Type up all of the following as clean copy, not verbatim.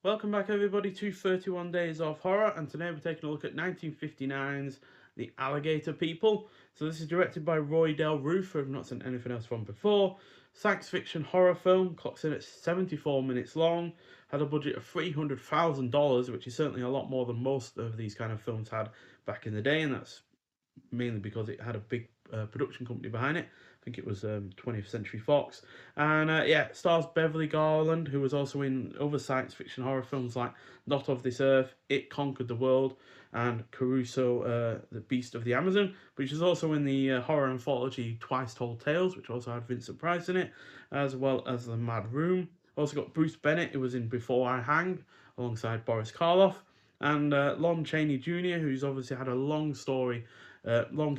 Welcome back, everybody, to 31 Days of Horror, and today we're taking a look at 1959's The Alligator People. So this is directed by Roy Del Roof, who I've not seen anything else from before. Science fiction horror film, clocks in at 74 minutes long, had a budget of $300,000, which is certainly a lot more than most of these kind of films had back in the day, and that's mainly because it had a big production company behind it. I think it was 20th Century Fox. And yeah, it stars Beverly Garland, who was also in other science fiction horror films like Not of This Earth, It Conquered the World, and Caruso, the Beast of the Amazon, which is also in the horror anthology Twice Told Tales, which also had Vincent Price in it, as well as The Mad Room. Also got Bruce Bennett, who was in Before I Hang, alongside Boris Karloff, and Lon Chaney Jr., who's obviously had a long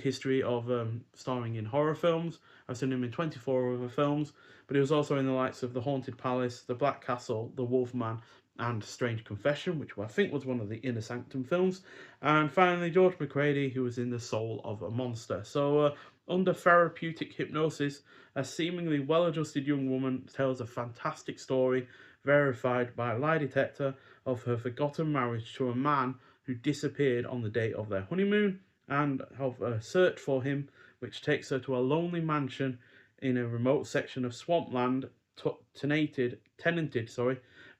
history of starring in horror films. I've seen him in 24 other films, but he was also in the likes of The Haunted Palace, The Black Castle, The Wolfman, and Strange Confession, which I think was one of the Inner Sanctum films. And finally, George McCready, who was in The Soul of a Monster. So, under therapeutic hypnosis, a seemingly well adjusted young woman tells a fantastic story, verified by a lie detector, of her forgotten marriage to a man who disappeared on the day of their honeymoon, and of a search for him, which takes her to a lonely mansion in a remote section of swampland, tenanted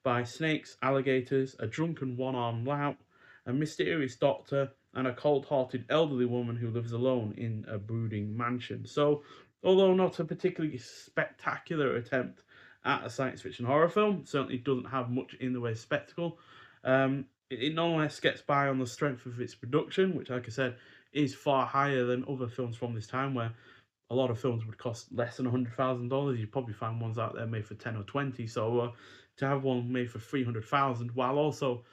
by snakes, alligators, a drunken one-armed lout, a mysterious doctor, and a cold-hearted elderly woman who lives alone in a brooding mansion. So, although not a particularly spectacular attempt at a science fiction horror film, certainly doesn't have much in the way of spectacle. It nonetheless gets by on the strength of its production, which, like I said, is far higher than other films from this time, where a lot of films would cost less than $100,000. You'd probably find ones out there made for 10 or 20. So to have one made for 300,000, while also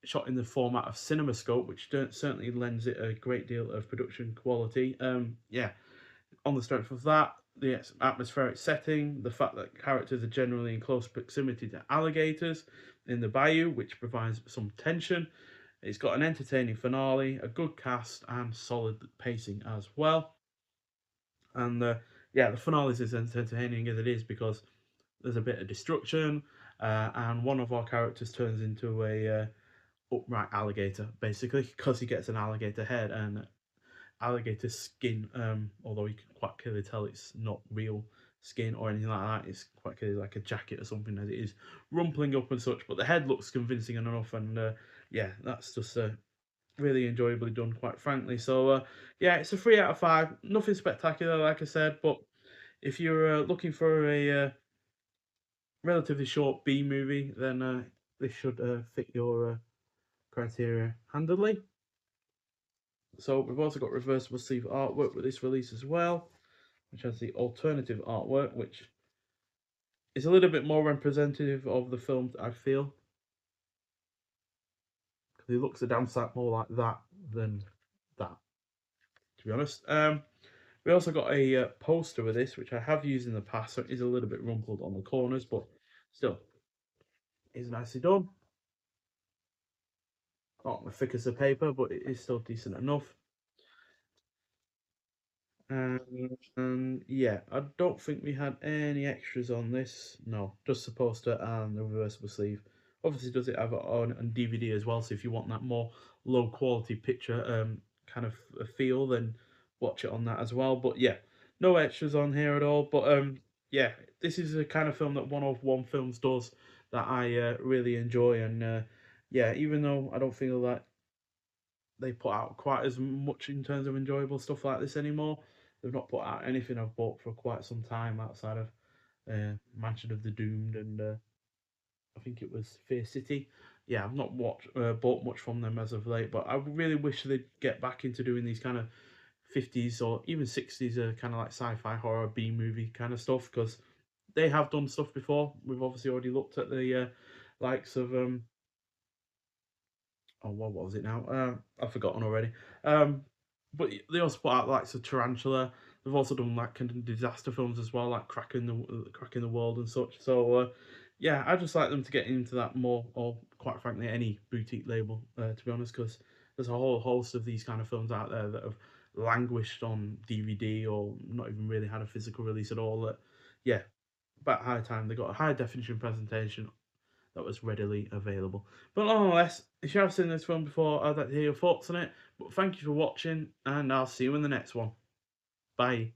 shot in the format of CinemaScope, which certainly lends it a great deal of production quality. Yeah, on the strength of that, the atmospheric setting, the fact that characters are generally in close proximity to alligators in the bayou, which provides some tension. It's got an entertaining finale, a good cast, and solid pacing as well. And yeah, the finale is as entertaining as it is because there's a bit of destruction, and one of our characters turns into a upright alligator, basically, because he gets an alligator head and alligator skin. Although you can quite clearly tell it's not real skin or anything like that. It's quite clearly like a jacket or something as it is rumpling up and such. But the head looks convincing enough, and yeah, that's just really enjoyably done, quite frankly. So yeah, it's a 3 out of 5. Nothing spectacular, like I said, but if you're looking for a relatively short B movie, then this should fit your criteria handily. So we've also got reversible sleeve artwork with this release as well, which has the alternative artwork, which is a little bit more representative of the film, I feel, because it looks a damn sight more like that than that, to be honest. We also got a poster with this, which I have used in the past, so it is a little bit rumpled on the corners, but still, is nicely done. Not the thickest of paper, but it is still decent enough. And yeah, I don't think we had any extras on this. No, just the poster and the reversible sleeve. Obviously, does it have it on DVD as well? So if you want that more low quality picture kind of a feel, then watch it on that as well. But yeah, no extras on here at all. But yeah, this is a kind of film that 101 Films does that I really enjoy. And yeah, even though I don't feel that they put out quite as much in terms of enjoyable stuff like this anymore. They've not put out anything I've bought for quite some time outside of Mansion of the Doomed and I think it was Fear City. Yeah, I've not bought much from them as of late, but I really wish they'd get back into doing these kind of 50s or even 60s kind of like sci-fi horror B movie kind of stuff because they have done stuff before. We've obviously already looked at the likes of oh, what was it now? I've forgotten already. But they also put out like so Tarantula. They've also done like kind of disaster films as well, like Cracking the World and such. So yeah, I just like them to get into that more, or quite frankly, any boutique label. To be honest, because there's a whole host of these kind of films out there that have languished on DVD or not even really had a physical release at all. That yeah, about high time they got a high definition presentation that was readily available. But nonetheless, if you have seen this film before, I'd like to hear your thoughts on it. But thank you for watching, and I'll see you in the next one. Bye.